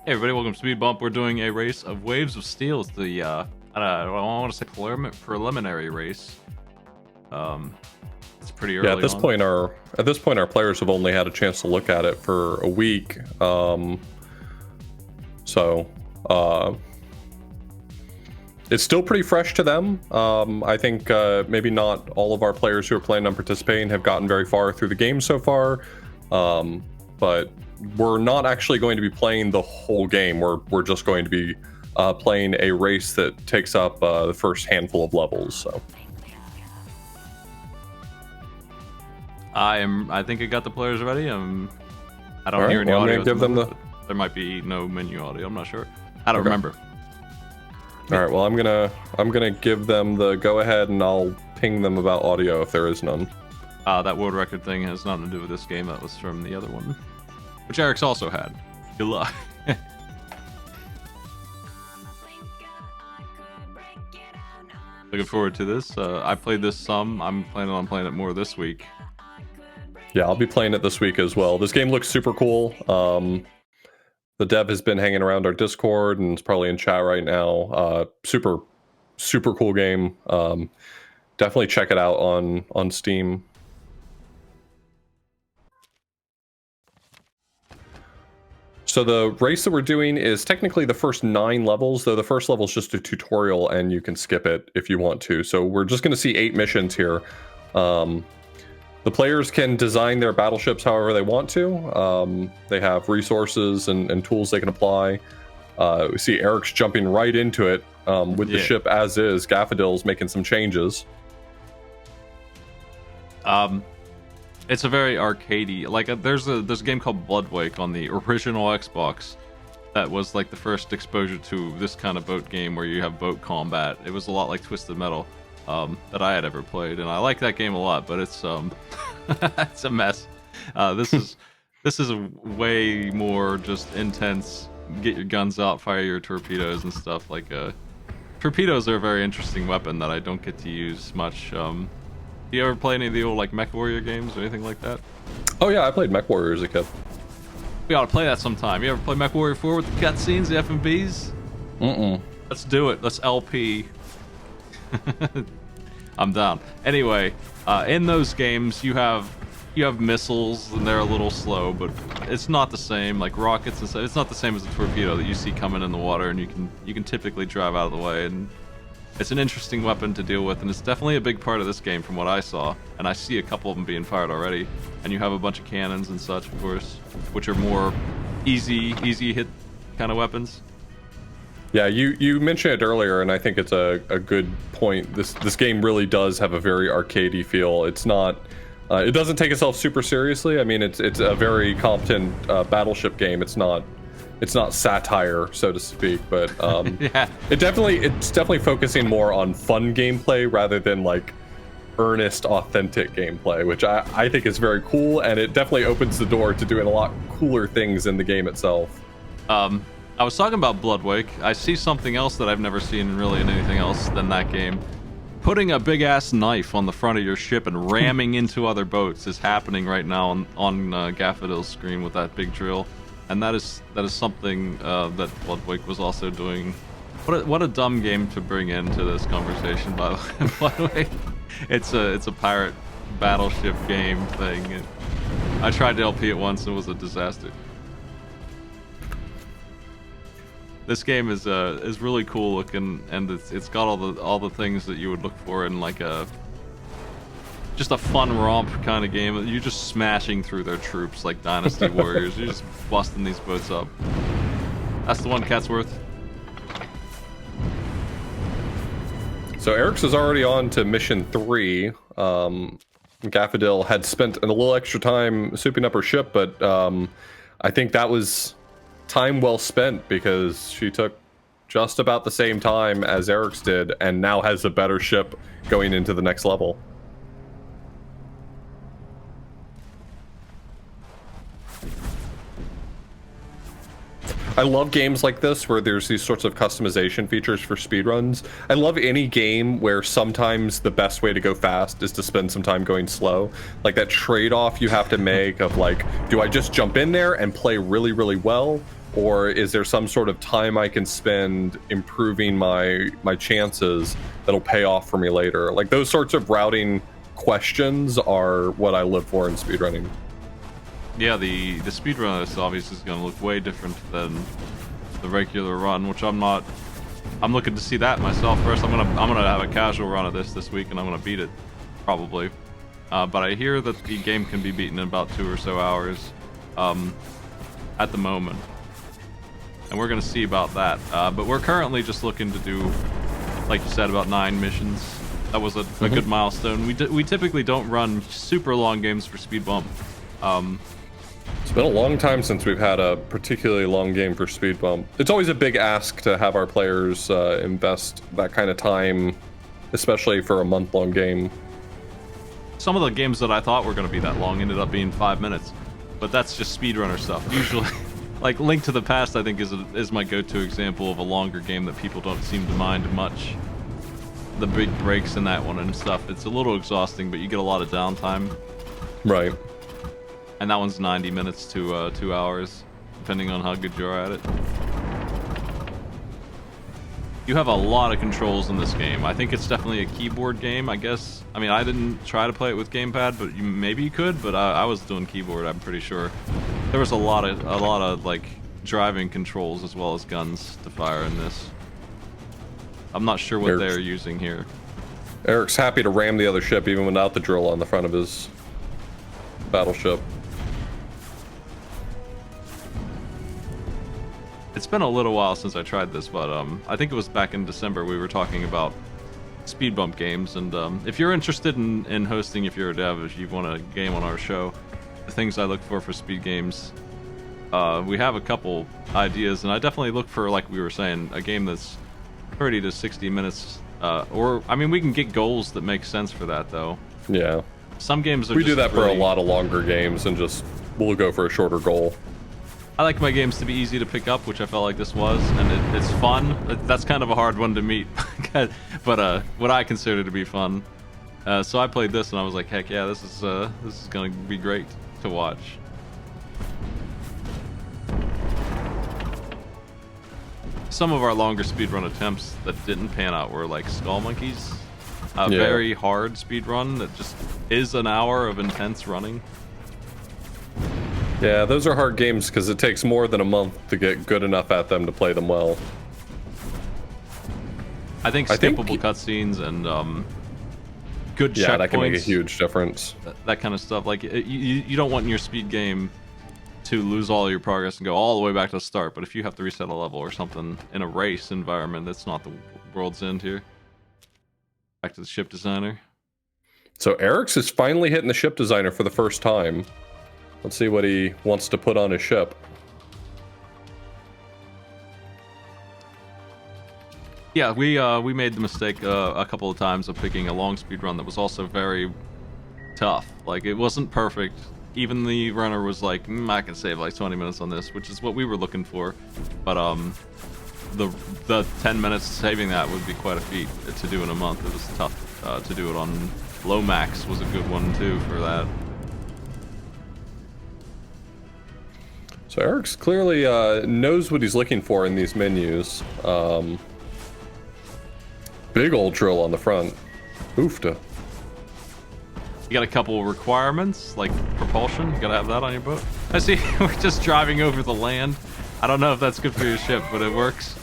Hey everybody, welcome to Speedbump. We're doing a race of Waves of Steel. It's the I don't want to say preliminary race. It's pretty early. Yeah, at this point our players have only had a chance to look at it for a week. So it's still pretty fresh to them. I think maybe not all of our players who are planning on participating have gotten very far through the game so far. But we're not actually going to be playing the whole game. We're just going to be playing a race that takes up the first handful of levels. So I think I got the players ready. I don't All hear right, any well, I'm audio. gonna give them the- There might be no menu audio. I'm not sure. I don't Okay. remember. all right, well, I'm gonna give them the go ahead, and I'll ping them about audio if there is none. That world record thing has nothing to do with this game. That was from the other one, which Eric's also had. Good luck. Looking forward to this. I played this some. I'm planning on playing it more this week. Yeah, I'll be playing it this week as well. This game looks super cool. The dev has been hanging around our Discord and is probably in chat right now. Super cool game. Definitely check it out on Steam. So the race that we're doing is technically the first 9 levels, though the first level is just a tutorial and you can skip it if you want to. So we're just going to see 8 missions here. The players can design their battleships however they want to. They have resources and tools they can apply. We see Eric's jumping right into it with the ship as is. Gaffadil's making some changes. It's a very arcadey. Like there's a game called Bloodwake on the original Xbox that was like the first exposure to this kind of boat game where you have boat combat. It was a lot like Twisted Metal that I had ever played, and I like that game a lot. But it's it's a mess. This is a way more just intense. Get your guns out, fire your torpedoes and stuff. Like torpedoes are a very interesting weapon that I don't get to use much. Do you ever play any of the old like Mech Warrior games or anything like that? Oh yeah, I played Mech Warrior as a kid. We ought to play that sometime. You ever play Mech Warrior 4 with the cutscenes, the FMVs? Let's do it. Let's LP. I'm down. Anyway, in those games you have missiles and they're a little slow, but it's not the same. Like rockets and stuff. It's not the same as a torpedo that you see coming in the water, and you can typically drive out of the way. And it's an interesting weapon to deal with, and it's definitely a big part of this game from what I saw. And I see a couple of them being fired already. And you have a bunch of cannons and such, of course, which are more easy hit kind of weapons. Yeah, you mentioned it earlier, and I think it's a good point. This game really does have a very arcadey feel. It's not. It doesn't take itself super seriously. I mean, it's a very competent battleship game. It's not satire, so to speak, but Yeah. it's definitely focusing more on fun gameplay rather than like earnest, authentic gameplay, which I think is very cool, and it definitely opens the door to doing a lot cooler things in the game itself. I was talking about Bloodwake. I see something else that I've never seen really in anything else than that game. Putting a big ass knife on the front of your ship and ramming into other boats is happening right now on Gaffadil's screen with that big drill. And that is something that Bloodwake was also doing. What a dumb game to bring into this conversation, by the way. Bloodwake, it's a pirate battleship game thing. I tried to LP it once and it was a disaster. This game is really cool looking, and it's got all the things that you would look for in like just a fun romp kind of game. You're just smashing through their troops like Dynasty Warriors. You're just busting these boats up. That's the one, Catsworth. So Eric's is already on to mission 3. Gaffadil had spent a little extra time souping up her ship, but I think that was time well spent because she took just about the same time as Eric's did and now has a better ship going into the next level. I love games like this where there's these sorts of customization features for speedruns. I love any game where sometimes the best way to go fast is to spend some time going slow. Like that trade-off you have to make of like, do I just jump in there and play really, really well? or is there some sort of time I can spend improving my chances that'll pay off for me later? Like those sorts of routing questions are what I live for in speedrunning. Yeah, the speedrun is obviously going to look way different than the regular run, which I'm not. I'm looking to see that myself first. I'm gonna have a casual run of this week, and I'm gonna beat it, probably. But I hear that the game can be beaten in about 2 or so hours, at the moment, and we're gonna see about that. But we're currently just looking to do, like you said, about 9 missions. That was a good milestone. We typically don't run super long games for Speedbump. It's been a long time since we've had a particularly long game for Speedbump. It's always a big ask to have our players invest that kind of time, especially for a month-long game. Some of the games that I thought were going to be that long ended up being 5 minutes, but that's just speedrunner stuff. Usually, like Link to the Past, I think is my go-to example of a longer game that people don't seem to mind much. The big breaks in that one and stuff. It's a little exhausting, but you get a lot of downtime. Right. And that one's 90 minutes to 2 hours, depending on how good you are at it. You have a lot of controls in this game. I think it's definitely a keyboard game, I guess. I mean, I didn't try to play it with gamepad, but maybe you could. But I was doing keyboard, I'm pretty sure. There was a lot of like driving controls as well as guns to fire in this. I'm not sure what they're using here. Eric's happy to ram the other ship even without the drill on the front of his battleship. It's been a little while since I tried this, but I think it was back in December we were talking about Speedbump games, and if you're interested in hosting, if you're a dev, if you want a game on our show, the things I look for speed games, we have a couple ideas, and I definitely look for, like we were saying, a game that's 30 to 60 minutes, or, I mean, we can get goals that make sense for that, though. Yeah. Some games are We do that really, for a lot of longer games, and we'll go for a shorter goal. I like my games to be easy to pick up, which I felt like this was, and it's fun. That's kind of a hard one to meet, but what I consider to be fun. So I played this, and I was like, heck yeah, this is gonna be great to watch. Some of our longer speedrun attempts that didn't pan out were like Skull Monkeys, a very hard speedrun that just is an hour of intense running. Yeah, those are hard games because it takes more than a month to get good enough at them to play them well. I think skippable cutscenes and good checkpoints. Yeah, that can make a huge difference. That kind of stuff. Like, you don't want in your speed game to lose all your progress and go all the way back to the start, but if you have to reset a level or something in a race environment, that's not the world's end here. Back to the ship designer. So Eric's is finally hitting the ship designer for the first time. Let's see what he wants to put on his ship. Yeah, we made the mistake a couple of times of picking a long speed run that was also very tough. Like, it wasn't perfect. Even the runner was like, I can save like 20 minutes on this, which is what we were looking for. But the 10 minutes saving that would be quite a feat to do in a month. It was tough to do it on low max. Was a good one too for that. So Eric's clearly knows what he's looking for in these menus. Big old drill on the front. Oofta. You got a couple of requirements, like propulsion. You gotta have that on your boat. I see we're just driving over the land. I don't know if that's good for your ship, but it works.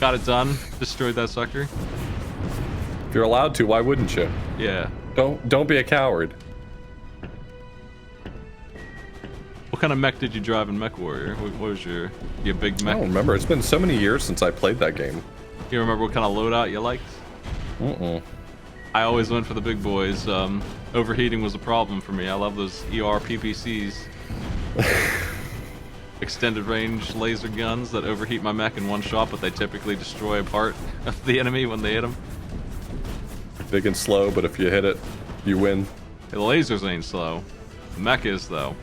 Got it done. Destroyed that sucker. If you're allowed to, why wouldn't you? Yeah. Don't be a coward. What kind of mech did you drive in Mech Warrior? What was your big mech? I don't remember. It's been so many years since I played that game. You remember what kind of loadout you liked? I always went for the big boys. Overheating was a problem for me. I love those ER PPCs. Extended range laser guns that overheat my mech in one shot, but they typically destroy a part of the enemy when they hit them. Big and slow, but if you hit it, you win. Hey, the lasers ain't slow. The mech is, though.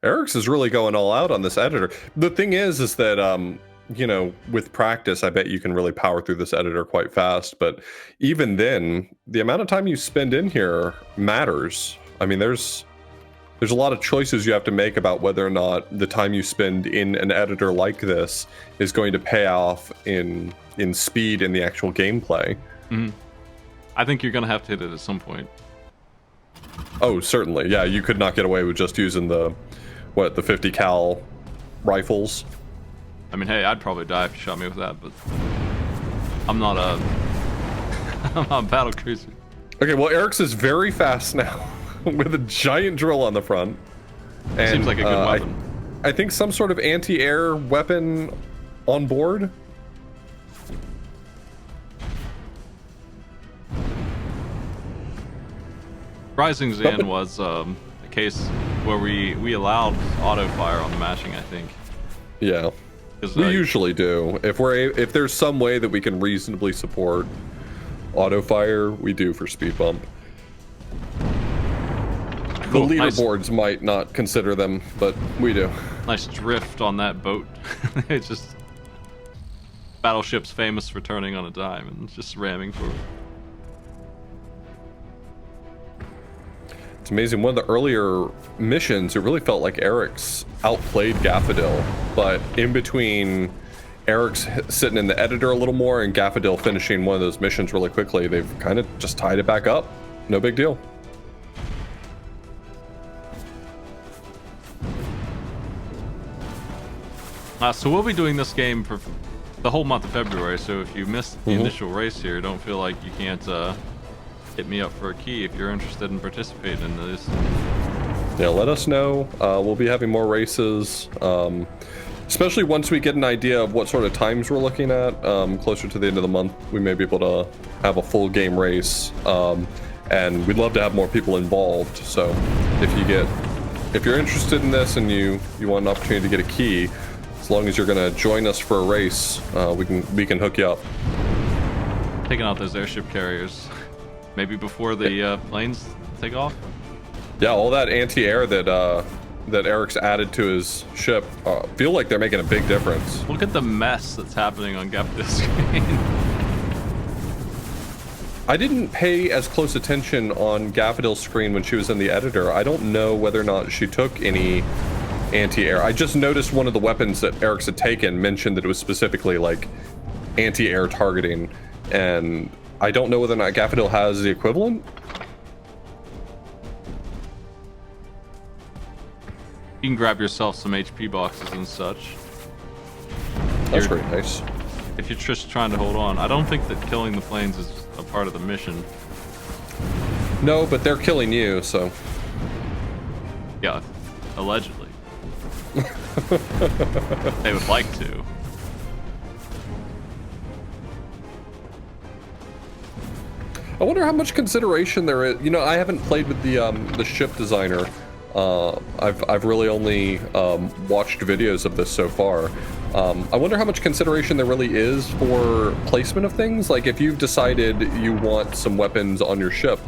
Eric's is really going all out on this editor. The thing is that, you know, with practice, I bet you can really power through this editor quite fast. But even then, the amount of time you spend in here matters. I mean, there's there's a lot of choices you have to make about whether or not the time you spend in an editor like this is going to pay off in speed in the actual gameplay. Mm-hmm. I think you're gonna have to hit it at some point. Oh, certainly. Yeah, you could not get away with just using the 50 cal rifles. I mean, hey, I'd probably die if you shot me with that, but I'm not a I'm not a battle cruiser. Okay, well, Eric's is very fast now with a giant drill on the front. And, seems like a good weapon. I think some sort of anti-air weapon on board. Rising Zan was a case where we allowed auto fire on the mashing, I think. Yeah, we usually do. If there's some way that we can reasonably support auto fire, we do for speed bump. Cool. The leaderboards might not consider them, but we do. Nice drift on that boat. It's just battleship's famous for turning on a dime and just ramming for. It's amazing. One of the earlier missions, it really felt like Eric's outplayed Gaffadil, but in between Eric's sitting in the editor a little more and Gaffadil finishing one of those missions really quickly, they've kind of just tied it back up. No big deal. So we'll be doing this game for the whole month of February, so if you missed the initial race here, don't feel like you can't hit me up for a key if you're interested in participating in this. Yeah, let us know. We'll be having more races, especially once we get an idea of what sort of times we're looking at. Closer to the end of the month, we may be able to have a full game race, and we'd love to have more people involved. So if you're interested in this and you want an opportunity to get a key, as long as you're going to join us for a race, we can hook you up. Taking out those airship carriers, maybe before the planes take off. Yeah, all that anti-air that Eric's added to his ship feel like they're making a big difference. Look at the mess that's happening on Gaffadil's screen. I didn't pay as close attention on Gaffadil's screen when she was in the editor. I don't know whether or not she took any anti-air. I just noticed one of the weapons that Eric's had taken mentioned that it was specifically like anti-air targeting, and I don't know whether or not Gaffadil has the equivalent. You can grab yourself some HP boxes and such. That's pretty nice. If you're just trying to hold on. I don't think that killing the planes is a part of the mission. No, but they're killing you, so. Yeah, allegedly. They would like to. I wonder how much consideration there is. You know, I haven't played with the ship designer. I've really only watched videos of this so far. I wonder how much consideration there really is for placement of things. Like, if you've decided you want some weapons on your ship,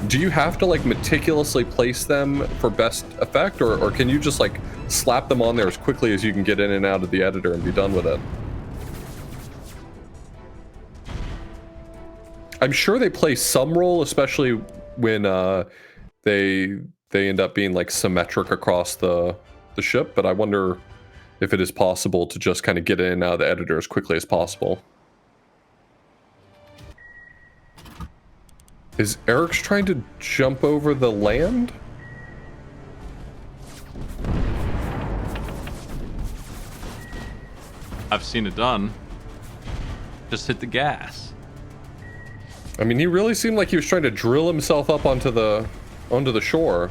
do you have to like meticulously place them for best effect, or can you just like slap them on there as quickly as you can get in and out of the editor and be done with it? I'm sure they play some role, especially when they end up being like symmetric across the ship, but I wonder if it is possible to just kind of get in and out of the editor as quickly as possible. Is Eric's trying to jump over the land? I've seen it done. Just hit the gas. I mean, he really seemed like he was trying to drill himself up onto the shore.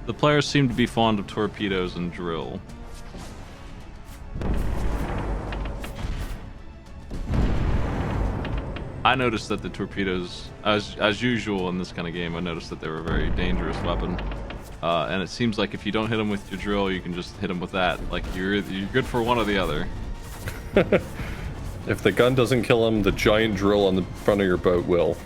The players seem to be fond of torpedoes and drill. I noticed that the torpedoes, as usual in this kind of game, I noticed that they were a very dangerous weapon. And it seems like if you don't hit them with your drill, you can just hit them with that. Like, you're good for one or the other. If the gun doesn't kill him, the giant drill on the front of your boat will.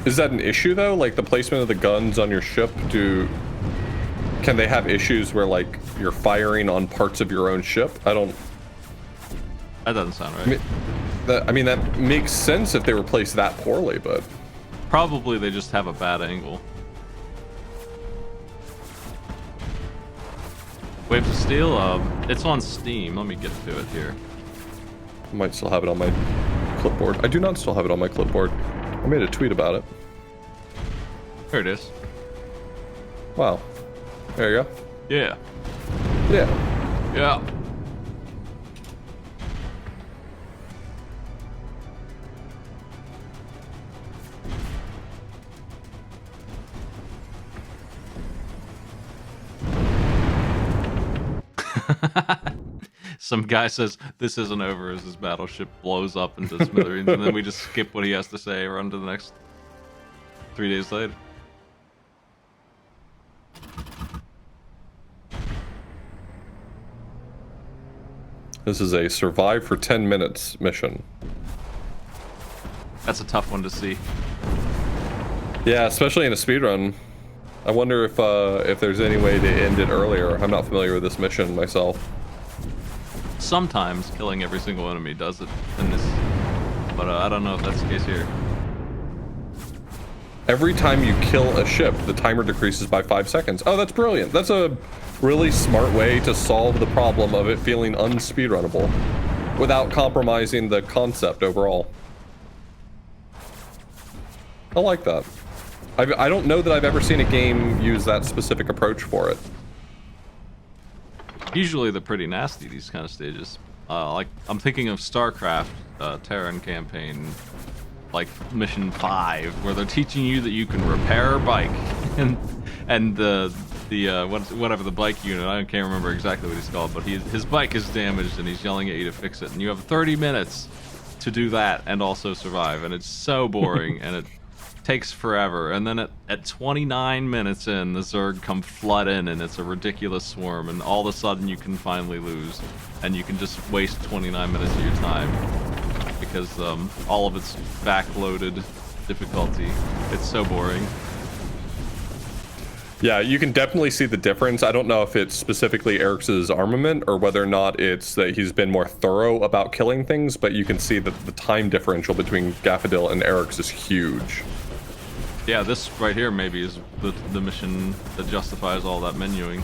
Is that an issue though? Like the placement of the guns on your ship, can they have issues where like you're firing on parts of your own ship? I don't That doesn't sound right. I mean, that makes sense if they were placed that poorly, but Probably they just have a bad angle. Wave to Steel, it's on Steam. Let me get to it here. I might still have it on my clipboard. I do not still have it on my clipboard. I made a tweet about it. There it is. Wow. There you go. Yeah. Yeah. Yeah. Some guy says this isn't over as his battleship blows up into smithereens, and then we just skip what he has to say, run to the next 3 days later. This is a survive for 10 minutes mission. That's a tough one to see. Yeah, especially in a speedrun. I wonder if there's any way to end it earlier. I'm not familiar with this mission myself. Sometimes killing every single enemy does it in this, but I don't know if that's the case here. Every time you kill a ship, the timer decreases by 5 seconds. Oh, that's brilliant. That's a really smart way to solve the problem of it feeling unspeedrunnable without compromising the concept overall. I like that. I don't know that I've ever seen a game use that specific approach for it. Usually they're pretty nasty, these kind of stages. Like, I'm thinking of StarCraft, Terran campaign, like mission 5, where they're teaching you that you can repair a bike, and whatever the bike unit, I can't remember exactly what he's called, but his bike is damaged and he's yelling at you to fix it, and you have 30 minutes to do that and also survive, and it's so boring and it takes forever. And then at 29 minutes in, the Zerg come flood in and it's a ridiculous swarm, and all of a sudden you can finally lose, and you can just waste 29 minutes of your time because all of it's backloaded difficulty. It's so boring. Yeah, you can definitely see the difference. I don't know if it's specifically Eric's armament or whether or not it's that he's been more thorough about killing things, but you can see that the time differential between Gaffadil and Eric's is huge. Yeah, this right here maybe is the mission that justifies all that menuing.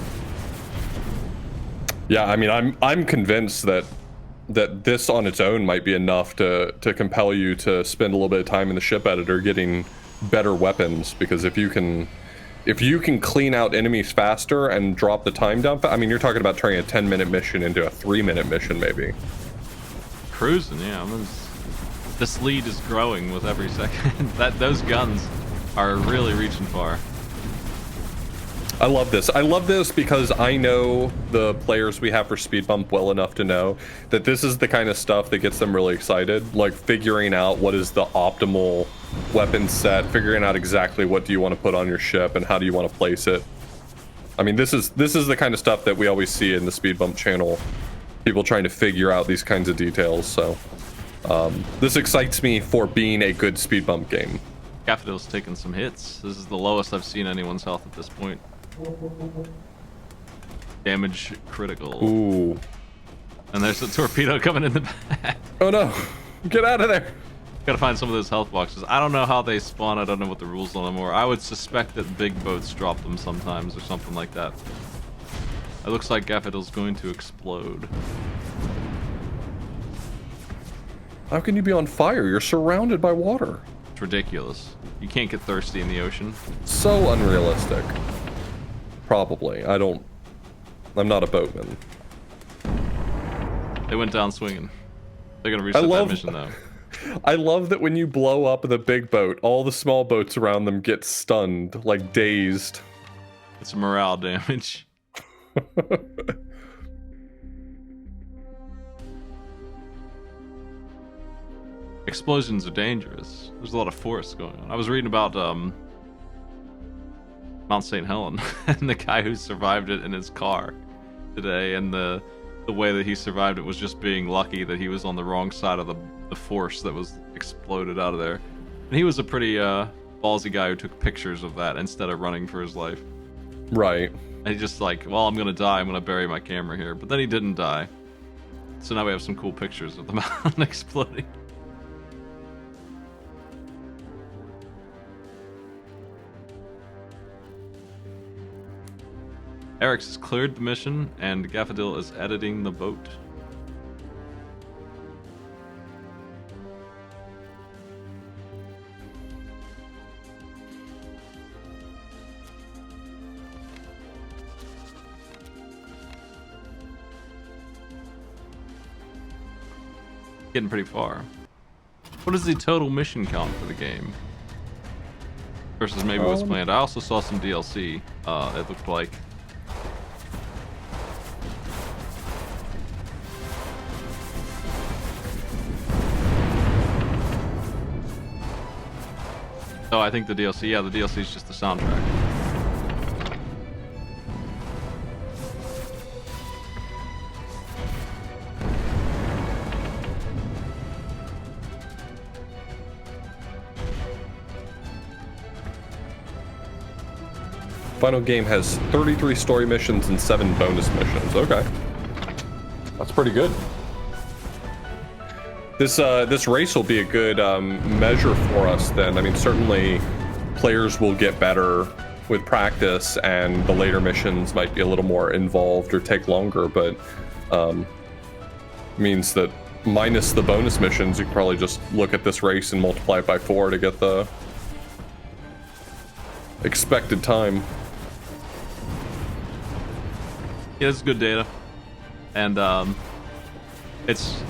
Yeah, I mean, I'm convinced that this on its own might be enough to compel you to spend a little bit of time in the ship editor getting better weapons, because if you can clean out enemies faster and drop the time down, I mean, you're talking about turning a 10-minute mission into a 3-minute mission, maybe. Cruising, yeah. This lead is growing with every second. Those guns are really reaching far. I love this. I love this because I know the players we have for Speedbump well enough to know that this is the kind of stuff that gets them really excited, like figuring out what is the optimal weapon set, figuring out exactly what do you want to put on your ship and how do you want to place it. I mean, this is the kind of stuff that we always see in the Speedbump channel, people trying to figure out these kinds of details. So this excites me for being a good Speedbump game. Gaffadil's taking some hits. This is the lowest I've seen anyone's health at this point. Damage critical. Ooh. And there's a torpedo coming in the back. Oh no, get out of there. Gotta find some of those health boxes. I don't know how they spawn. I don't know what the rules on them are. I would suspect that big boats drop them sometimes or something like that. It looks like Gaffadil's going to explode. How can you be on fire? You're surrounded by water. It's ridiculous. You can't get thirsty in the ocean. So unrealistic. Probably. I'm not a boatman. They went down swinging. They're gonna reset that mission though. I love that when you blow up the big boat, all the small boats around them get stunned, like dazed. It's morale damage. Explosions are dangerous. There's a lot of force going on. I was reading about Mount St. Helens and the guy who survived it in his car today, and the way that he survived it was just being lucky that he was on the wrong side of the force that was exploded out of there. And he was a pretty ballsy guy who took pictures of that instead of running for his life. Right. And he just like, well, I'm gonna die, I'm gonna bury my camera here. But then he didn't die. So now we have some cool pictures of the mountain exploding. Eric's has cleared the mission, and Gaffadil is editing the boat. Getting pretty far. What is the total mission count for the game? Versus maybe what's planned. I also saw some DLC, it looked like. Oh, I think the DLC, yeah, the DLC is just the soundtrack. Final game has 33 story missions and 7 bonus missions. Okay. That's pretty good. This race will be a good measure for us then. I mean, certainly players will get better with practice and the later missions might be a little more involved or take longer, but means that minus the bonus missions, you can probably just look at this race and multiply it by 4 to get the expected time. Yeah, it's good data. And it's,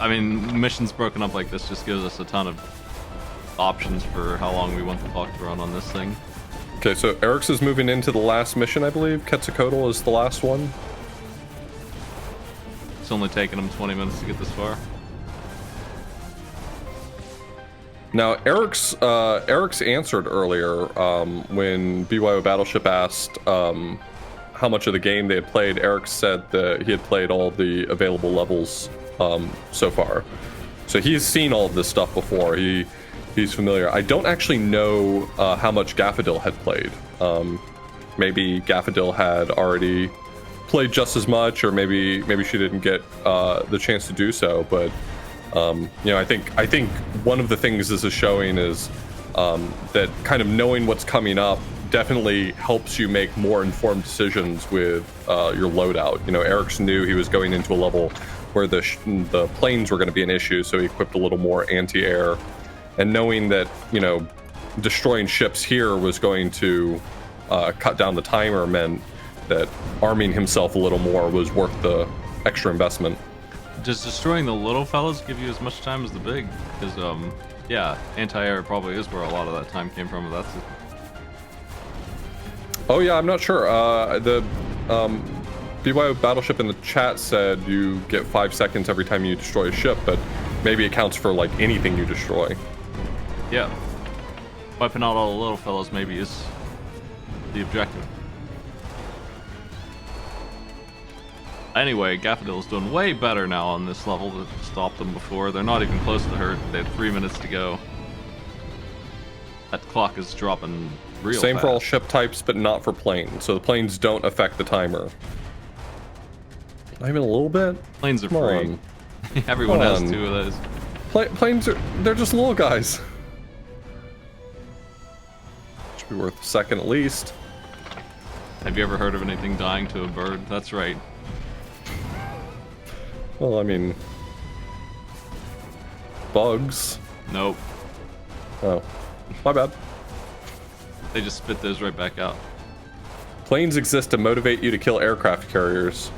I mean, missions broken up like this just gives us a ton of options for how long we want the clock to run on this thing. Okay, so Eric's is moving into the last mission, I believe. Quetzalcoatl is the last one. It's only taken him 20 minutes to get this far. Now, Eric's answered earlier when BYO Battleship asked how much of the game they had played. Eric said that he had played all the available levels so far. So he's seen all of this stuff before. He's familiar. I don't actually know how much Gaffadil had played. Maybe Gaffadil had already played just as much, or maybe she didn't get the chance to do so. But you know, I think one of the things this is showing is that kind of knowing what's coming up definitely helps you make more informed decisions with your loadout. You know, Eric's knew he was going into a level where the planes were going to be an issue, so he equipped a little more anti-air. And knowing that, you know, destroying ships here was going to cut down the timer meant that arming himself a little more was worth the extra investment. Does destroying the little fellas give you as much time as the big? Because, yeah, anti-air probably is where a lot of that time came from. But that's it. Oh yeah, I'm not sure. The BYO Battleship in the chat said you get 5 seconds every time you destroy a ship, but maybe it counts for like anything you destroy. Yeah. Wiping out all the little fellas maybe is the objective. Anyway, Gaffadil is doing way better now on this level to stop them before. They're not even close to hurt. They had 3 minutes to go. That clock is dropping real Same fast. for all ship types, but not for planes. So the planes don't affect the timer. Not even a little bit? Planes are Come free. on. Everyone Come has on. 2 of those. Planes they're just little guys. Should be worth a second at least. Have you ever heard of anything dying to a bird? That's right. Well, I mean, bugs. Nope. Oh, my bad. They just spit those right back out. Planes exist to motivate you to kill aircraft carriers.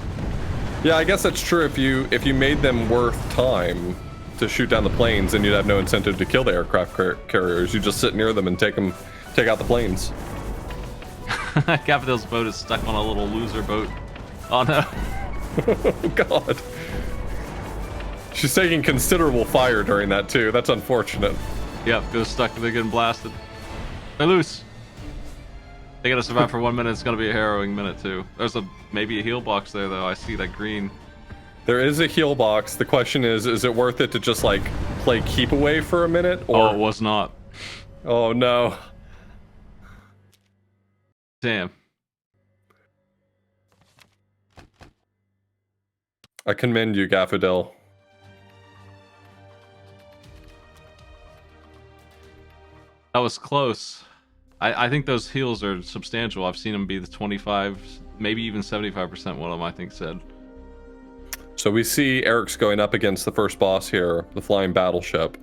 Yeah, I guess that's true. If you made them worth time to shoot down the planes, then you'd have no incentive to kill the aircraft carriers. You just sit near them and take out the planes. Gaffadil's boat is stuck on a little loser boat. Oh no. Oh god. She's taking considerable fire during that too. That's unfortunate. Yep, goes stuck. They're getting blasted. They're loose. They gotta survive for 1 minute. It's gonna be a harrowing minute too. There's maybe a heal box there though. I see that green. There is a heal box. The question is it worth it to just like play keep away for a minute? Or... Oh, it was not. Oh no. Damn. I commend you, Gaffadil. That was close. I think those heals are substantial. I've seen them be the 25, maybe even 75%, one of them I think said. So we see Eric's going up against the first boss here, the flying battleship.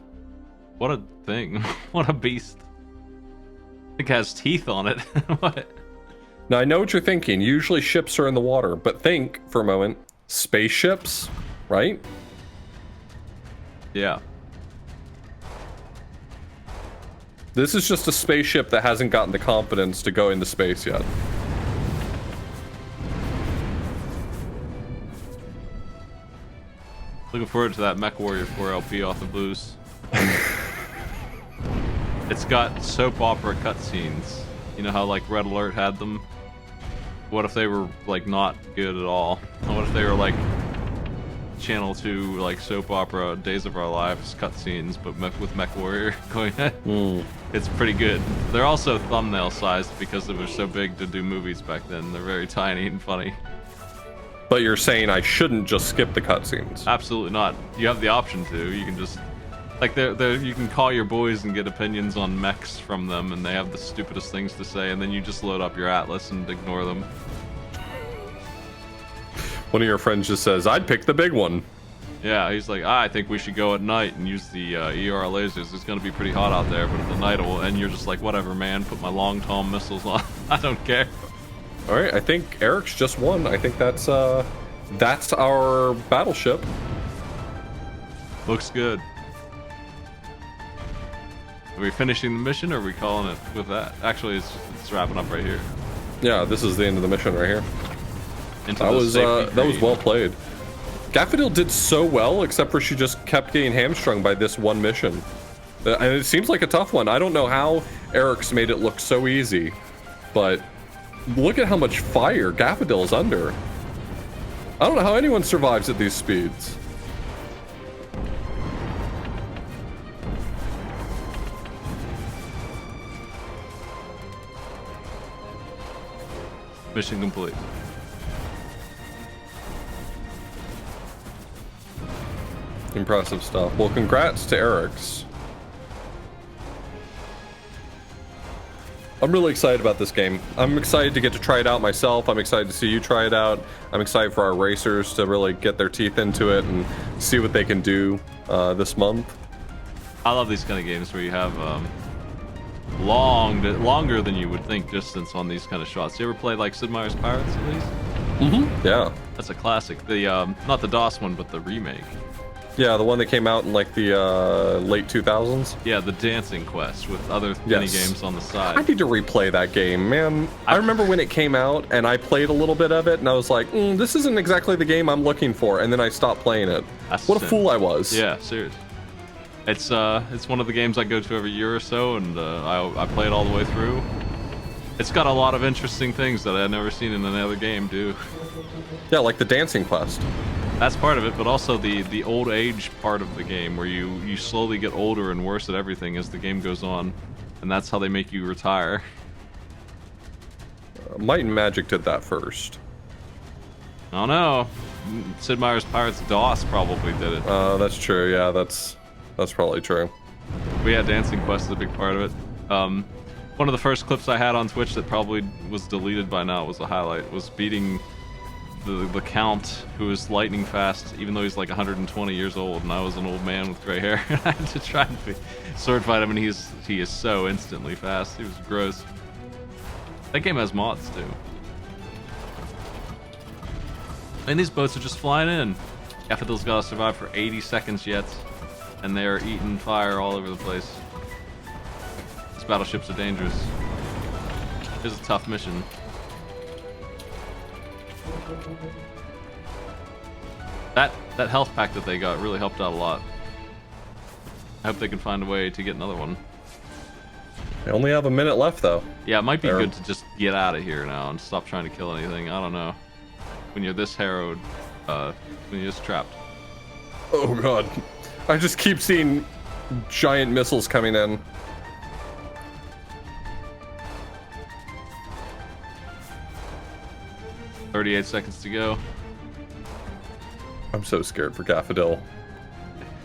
What a thing. What a beast. I think it has teeth on it. What? Now I know what you're thinking. Usually ships are in the water, but think for a moment, spaceships, right? Yeah. This is just a spaceship that hasn't gotten the confidence to go into space yet. Looking forward to that MechWarrior 4 LP off the Blues. It's got soap opera cutscenes. You know how like Red Alert had them? What if they were like not good at all? What if they were like Channel 2 like soap opera Days of Our Lives cutscenes, but with MechWarrior going? It's pretty good. They're also thumbnail sized because it was so big to do movies back then. They're very tiny and funny. But you're saying I shouldn't just skip the cutscenes? Absolutely not. You have the option to. You can just like you can call your boys and get opinions on mechs from them, and they have the stupidest things to say, and then you just load up your Atlas and ignore them. One of your friends just says, "I'd pick the big one." Yeah, he's like, I think we should go at night and use the ER lasers. It's gonna be pretty hot out there, but at the night it will. And you're just like, whatever, man. Put my long tom missiles on. I don't care. All right, I think Eric's just won. I think that's our battleship. Looks good. Are we finishing the mission, or are we calling it with that? Actually, it's wrapping up right here. Yeah, this is the end of the mission right here. That was well played. Gaffadil did so well, except for she just kept getting hamstrung by this one mission. And it seems like a tough one. I don't know how Eric's made it look so easy, but look at how much fire Gaffadil's under. I don't know how anyone survives at these speeds. Mission complete. Impressive stuff. Well, congrats to Eric's. I'm really excited about this game. I'm excited to get to try it out myself. I'm excited to see you try it out. I'm excited for our racers to really get their teeth into it and see what they can do this month. I love these kind of games where you have longer than you would think distance on these kind of shots. You ever play like Sid Meier's Pirates at least? Mm-hmm. Yeah. That's a classic. The not the DOS one, but the remake. Yeah, the one that came out in like the late 2000s. Yeah, the Dancing Quest with other mini games on the side. I need to replay that game, man. I remember when it came out and I played a little bit of it and I was like, this isn't exactly the game I'm looking for, and then I stopped playing it. What a fool I was. Yeah, seriously. It's one of the games I go to every year or so, and I play it all the way through. It's got a lot of interesting things that I've never seen in another game, too. Yeah, like the Dancing Quest. That's part of it, but also the old age part of the game, where you slowly get older and worse at everything as the game goes on, and that's how they make you retire. Might and Magic did that first. I don't know. Sid Meier's Pirates DOS probably did it. That's true. Yeah, that's probably true. But yeah, Dancing Quest is a big part of it. One of the first clips I had on Twitch that probably was deleted by now was a highlight, was beating the Count, who is lightning fast, even though he's like 120 years old, and I was an old man with gray hair. I had to try and sword fight him, and he is so instantly fast. He was gross. That game has mods too. And these boats are just flying in. Gaffadil's got to survive for 80 seconds yet, and they are eating fire all over the place. These battleships are dangerous. It's a tough mission. That health pack that they got really helped out a lot. I hope they can find a way to get another one. They only have a minute left, though. Yeah, it might be good to just get out of here now and stop trying to kill anything. I don't know. When you're this harrowed, when you're just trapped. Oh god. I just keep seeing giant missiles coming in. "38 seconds to go." I'm so scared for Gaffadil.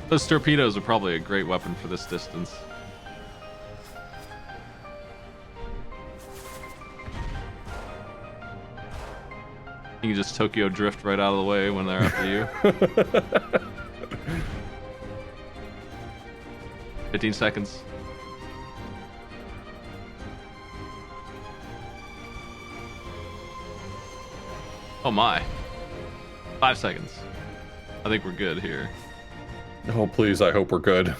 Those torpedoes are probably a great weapon for this distance. You can just Tokyo drift right out of the way when they're after you. 15 seconds. Oh my. 5 seconds. I think we're good here. Oh please, I hope we're good.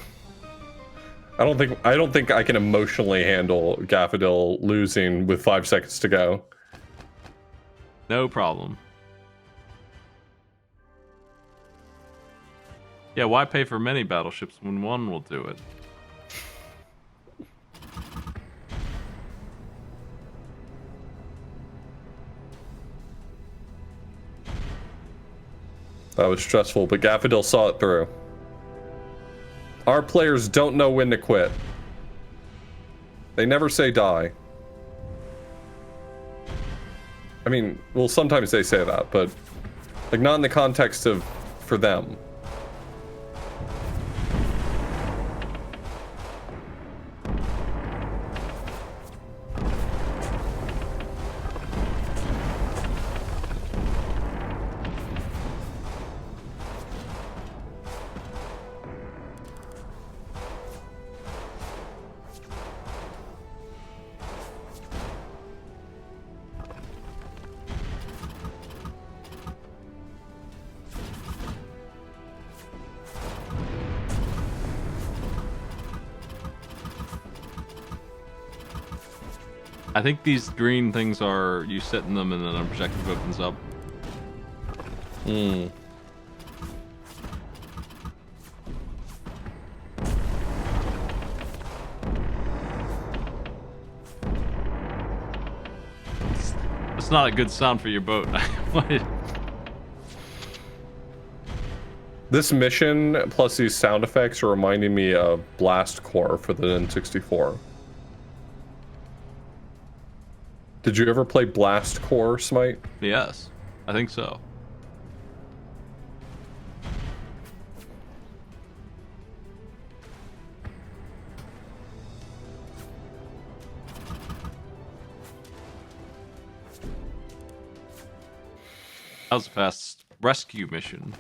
I don't think I can emotionally handle Gaffadil losing with 5 seconds to go. No problem. Yeah, why pay for many battleships when one will do it? That was stressful, but Gaffadil saw it through. Our players don't know when to quit. They never say die. I mean, well, sometimes they say that, but like not in the context of for them. I think these green things are you sit in them and then an objective opens up. Hmm. It's not a good sound for your boat. This mission plus these sound effects are reminding me of Blast Core for the N64. Did you ever play Blast Core, Smite? Yes, I think so. That was a fast rescue mission.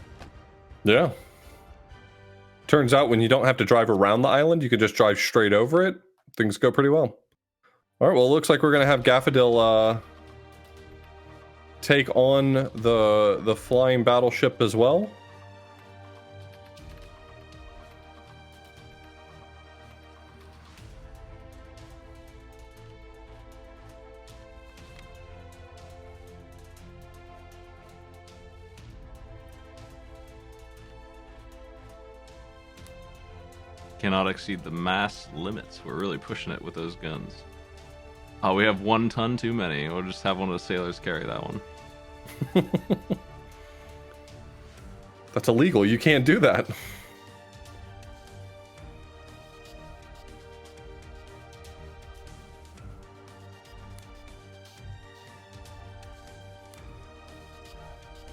Yeah. Turns out when you don't have to drive around the island, you can just drive straight over it. Things go pretty well. All right, well, it looks like we're going to have Gaffadil take on the flying battleship as well. Cannot exceed the mass limits. We're really pushing it with those guns. Oh, we have 1 ton too many. We'll just have one of the sailors carry that one. That's illegal. You can't do that.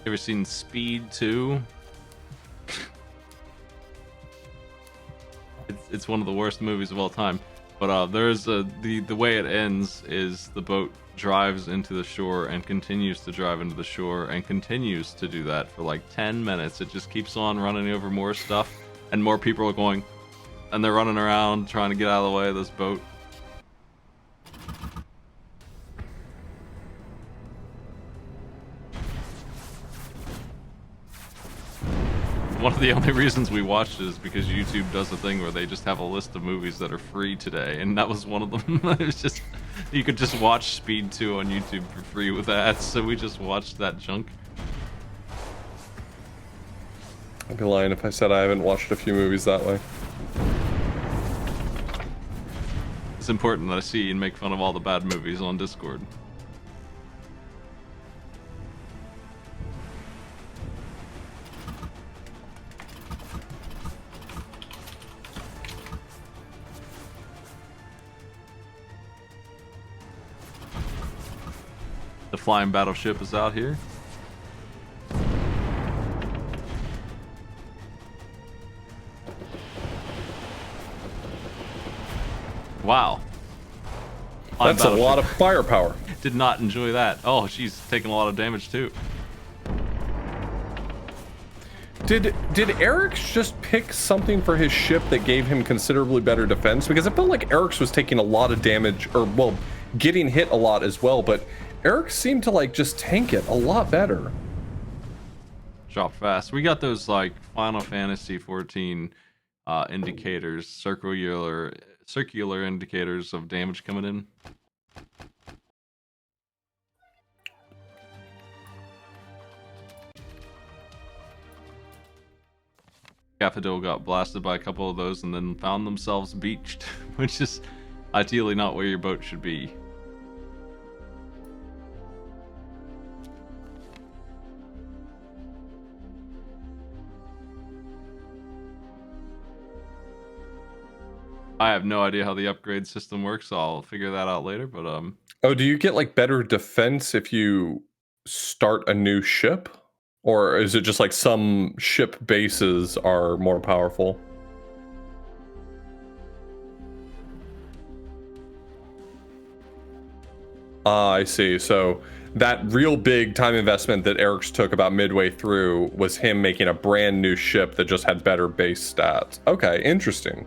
Ever seen Speed 2? It's one of the worst movies of all time. But there's the way it ends is the boat drives into the shore and continues to drive into the shore and continues to do that for like 10 minutes. It just keeps on running over more stuff and more people are going and they're running around trying to get out of the way of this boat. One of the only reasons we watched it is because YouTube does a thing where they just have a list of movies that are free today, and that was one of them. It was just, you could just watch Speed 2 on YouTube for free with ads, so we just watched that junk. I'd be lying if I said I haven't watched a few movies that way. It's important that I see and make fun of all the bad movies on Discord. The flying battleship is out here. Wow. That's a lot of firepower. Did not enjoy that. Oh, she's taking a lot of damage too. Did Eric's just pick something for his ship that gave him considerably better defense? Because I felt like Eric's was taking a lot of damage, or well, getting hit a lot as well, but Eric seemed to like just tank it a lot better. Drop fast. We got those like Final Fantasy 14 indicators, circular indicators of damage coming in. Daffodil got blasted by a couple of those and then found themselves beached, which is ideally not where your boat should be. I have no idea how the upgrade system works, so I'll figure that out later, but Oh, do you get like better defense if you start a new ship? Or is it just like some ship bases are more powerful? I see. So that real big time investment that Eric's took about midway through was him making a brand new ship that just had better base stats. Okay, interesting.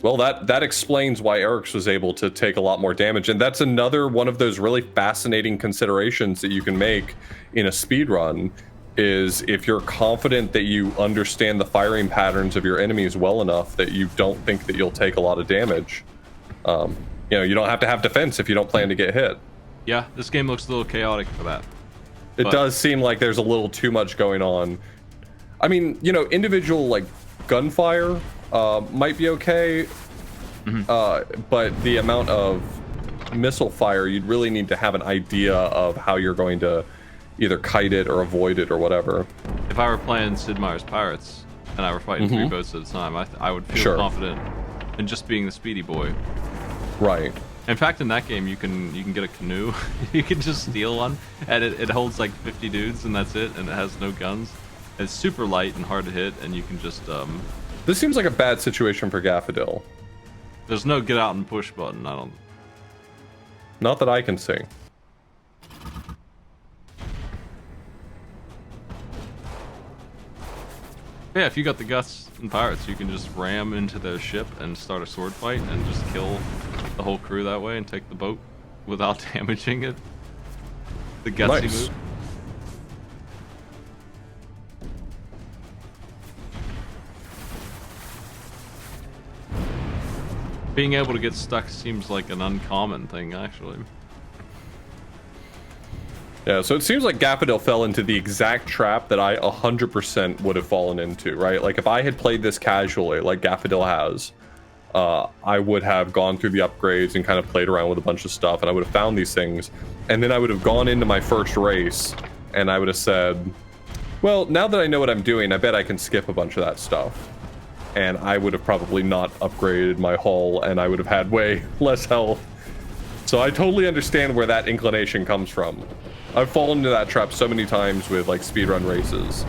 Well, that explains why Eric's was able to take a lot more damage, and that's another one of those really fascinating considerations that you can make in a speed run, is if you're confident that you understand the firing patterns of your enemies well enough that you don't think that you'll take a lot of damage. You know, you don't have to have defense if you don't plan to get hit. Yeah, this game looks a little chaotic for that. It does seem like there's a little too much going on. I mean, you know, individual like gunfire might be okay, but the amount of missile fire, you'd really need to have an idea of how you're going to either kite it or avoid it or whatever. If I were playing Sid Meier's Pirates and I were fighting 3 boats at a time, I would feel confident in just being the speedy boy. Right. In fact, in that game, you can get a canoe. You can just steal one, and it holds like 50 dudes, and that's it, and it has no guns. It's super light and hard to hit, and you can just This seems like a bad situation for Daffodil. There's no get out and push button. Not that I can see. Yeah, if you got the guts in Pirates, you can just ram into their ship and start a sword fight and just kill the whole crew that way and take the boat without damaging it. The gutsy move. Being able to get stuck seems like an uncommon thing, actually. Yeah, so it seems like Daffodil fell into the exact trap that I 100% would have fallen into, right? Like, if I had played this casually, like Daffodil has, I would have gone through the upgrades and kind of played around with a bunch of stuff, and I would have found these things, and then I would have gone into my first race, and I would have said, well, now that I know what I'm doing, I bet I can skip a bunch of that stuff. And I would have probably not upgraded my hull, and I would have had way less health. So I totally understand where that inclination comes from. I've fallen into that trap so many times with like speedrun races.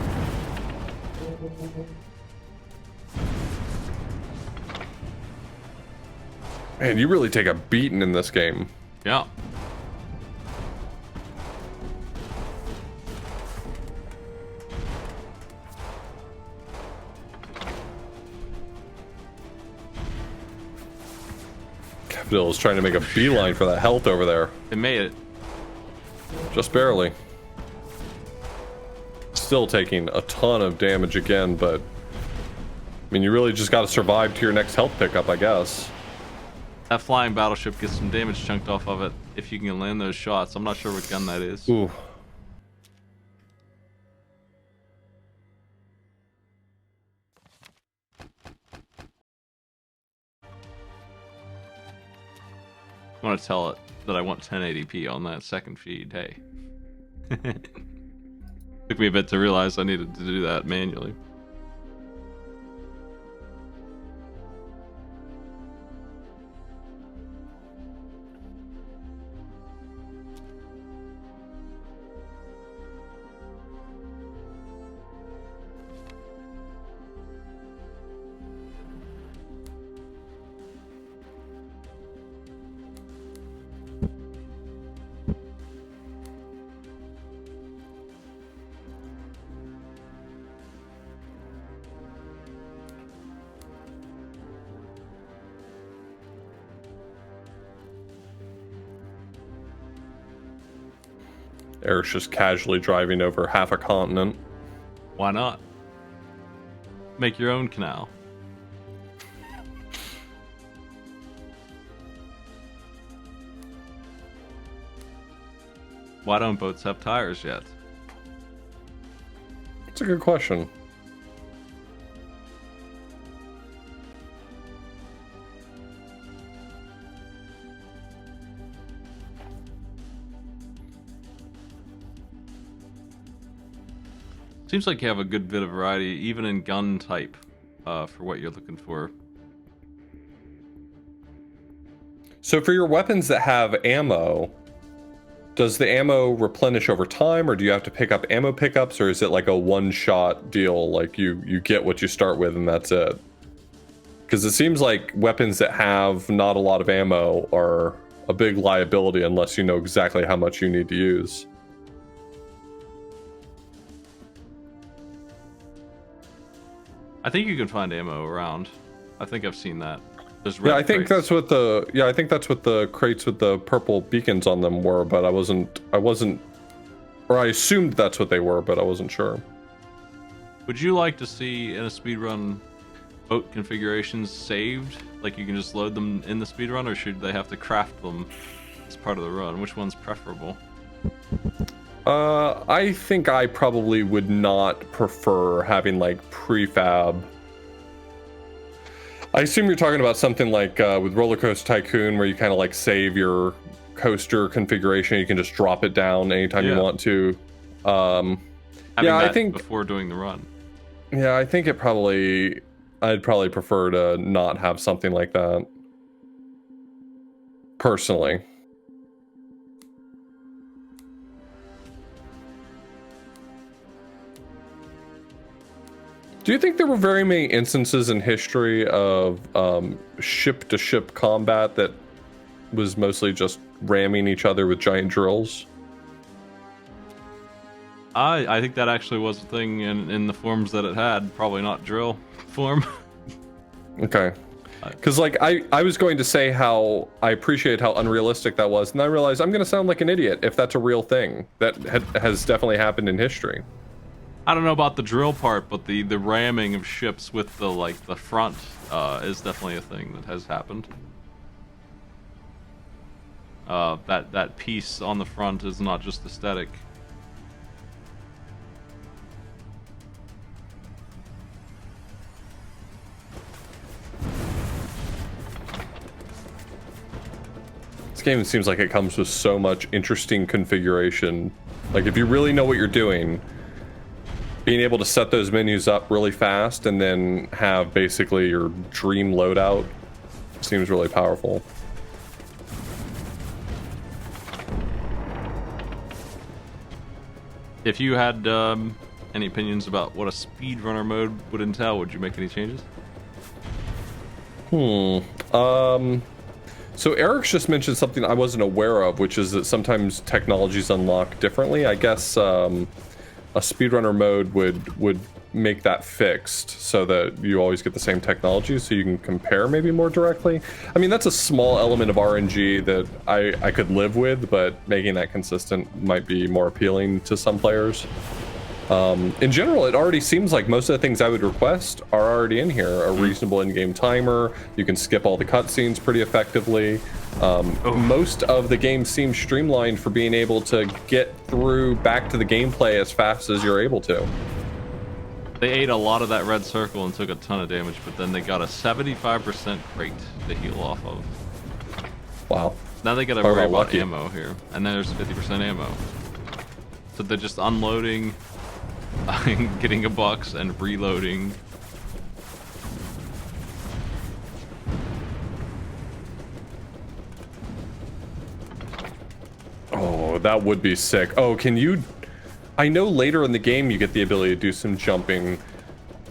Man, you really take a beating in this game. Yeah. Daffodil is trying to make a beeline for that health over there. It made it. Just barely. Still taking a ton of damage again, but I mean, you really just got to survive to your next health pickup, I guess. That flying battleship gets some damage chunked off of it if you can land those shots. I'm not sure what gun that is. Ooh. I want to tell it that I want 1080p on that second feed. Hey. Took me a bit to realize I needed to do that manually. Eric's just casually driving over half a continent. Why not? Make your own canal. Why don't boats have tires yet? It's a good question. Seems like you have a good bit of variety, even in gun type, for what you're looking for. So for your weapons that have ammo, does the ammo replenish over time, or do you have to pick up ammo pickups, or is it like a one-shot deal, like you get what you start with and that's it? Because it seems like weapons that have not a lot of ammo are a big liability unless you know exactly how much you need to use. I think you can find ammo around. I think I've seen that. There's Yeah, red I think crates. that's what the crates with the purple beacons on them were, but I wasn't, or I assumed that's what they were, but I wasn't sure. Would you like to see in a speedrun boat configurations saved? Like you can just load them in the speedrun, or should they have to craft them as part of the run? Which one's preferable? I think I probably would not prefer having like prefab. I assume you're talking about something like with Roller Coaster Tycoon, where you kind of like save your coaster configuration. You can just drop it down anytime you want to. Having yeah, that I think before doing the run. Yeah, I think I'd probably prefer to not have something like that. Personally. Do you think there were very many instances in history of ship-to-ship combat that was mostly just ramming each other with giant drills? I think that actually was a thing in the forms that it had. Probably not drill form. Okay. Because like I was going to say how I appreciate how unrealistic that was, and I realized I'm going to sound like an idiot if that's a real thing that has definitely happened in history. I don't know about the drill part, but the ramming of ships with the front is definitely a thing that has happened. That piece on the front is not just aesthetic. This game seems like it comes with so much interesting configuration. Like if you really know what you're doing, being able to set those menus up really fast and then have basically your dream loadout seems really powerful. If you had any opinions about what a speedrunner mode would entail, would you make any changes? So Eric's just mentioned something I wasn't aware of, which is that sometimes technologies unlock differently. I guess a speedrunner mode would make that fixed so that you always get the same technology, so you can compare maybe more directly. I mean, that's a small element of RNG that I could live with, but making that consistent might be more appealing to some players. In general, it already seems like most of the things I would request are already in here. A reasonable in-game timer, you can skip all the cutscenes pretty effectively. Most of the game seems streamlined for being able to get through back to the gameplay as fast as you're able to. They ate a lot of that red circle and took a ton of damage, but then they got a 75% crate to heal off of. Wow. Now they gotta Talk worry about about lucky. ammo here. And then there's 50% ammo. So they're just unloading, getting a box, and reloading. Oh, that would be sick. Oh, can you... I know later in the game you get the ability to do some jumping.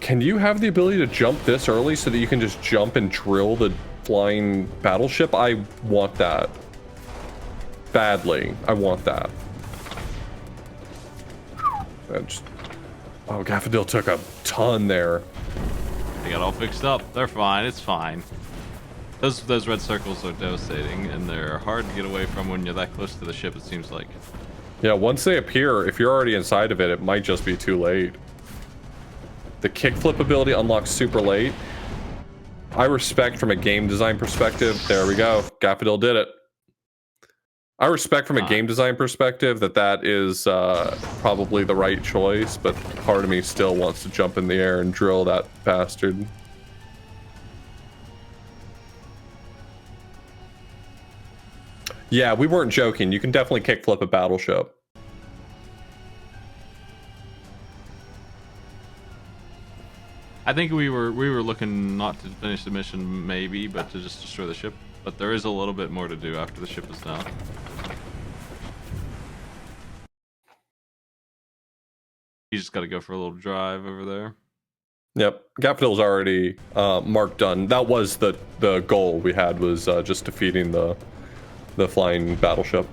Can you have the ability to jump this early so that you can just jump and drill the flying battleship? I want that. Badly. I want that. Oh, Gaffadil took a ton there. They got all fixed up. They're fine. It's fine. Those red circles are devastating, and they're hard to get away from when you're that close to the ship, it seems like. Yeah, once they appear, if you're already inside of it, it might just be too late. The kickflip ability unlocks super late. I respect from a game design perspective. There we go. Gaffadil did it. I respect from a game design perspective that is probably the right choice, but part of me still wants to jump in the air and drill that bastard. Yeah, we weren't joking. You can definitely kickflip a battleship. I think we were looking not to finish the mission maybe, but to just destroy the ship. But there is a little bit more to do after the ship is down. You just got to go for a little drive over there. Yep, Gaffadil's already marked done. That was the goal we had, was just defeating the flying battleship.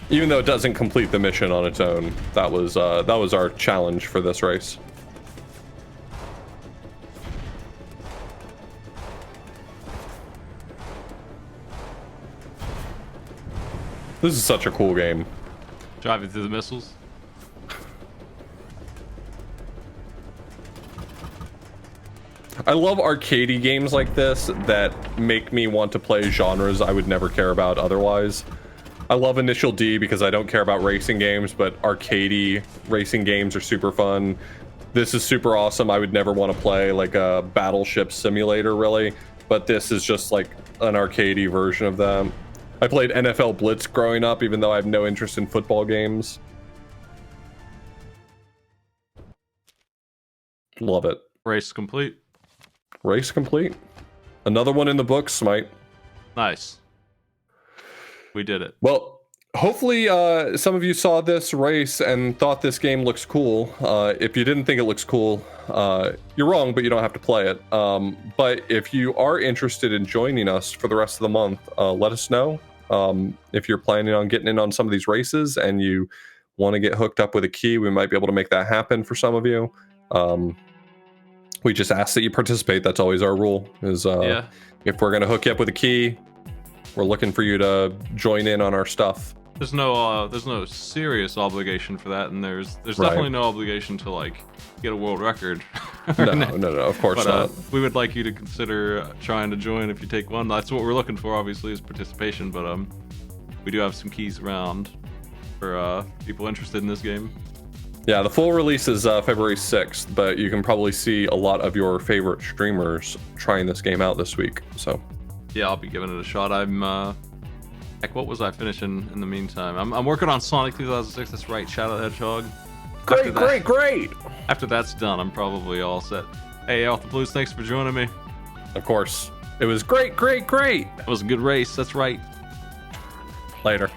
Even though it doesn't complete the mission on its own, that was our challenge for this race. This is such a cool game. Driving through the missiles. I love arcadey games like this that make me want to play genres I would never care about otherwise. I love Initial D because I don't care about racing games, but arcadey racing games are super fun. This is super awesome. I would never want to play like a battleship simulator really, but this is just like an arcadey version of them. I played NFL Blitz growing up, even though I have no interest in football games. Love it. Race complete. Race complete. Another one in the books, Smite. Nice. We did it. Well, hopefully some of you saw this race and thought this game looks cool. If you didn't think it looks cool, you're wrong, but you don't have to play it. But if you are interested in joining us for the rest of the month, let us know. If you're planning on getting in on some of these races and you want to get hooked up with a key, we might be able to make that happen for some of you. We just ask that you participate. That's always our rule, is if we're going to hook you up with a key, we're looking for you to join in on our stuff. There's no serious obligation for that, and there's definitely no obligation to like get a world record. No, of course not. We would like you to consider trying to join if you take one. That's what we're looking for, obviously, is participation. But we do have some keys around for people interested in this game. Yeah, the full release is February 6th, but you can probably see a lot of your favorite streamers trying this game out this week. So yeah, I'll be giving it a shot. I'm heck, what was I finishing in the meantime? I'm working on Sonic 2006. That's right, Shadow the Hedgehog. Great. After that's done, I'm probably all set. Hey, Off the Blues, thanks for joining me. Of course. It was great. It was a good race. That's right. Later.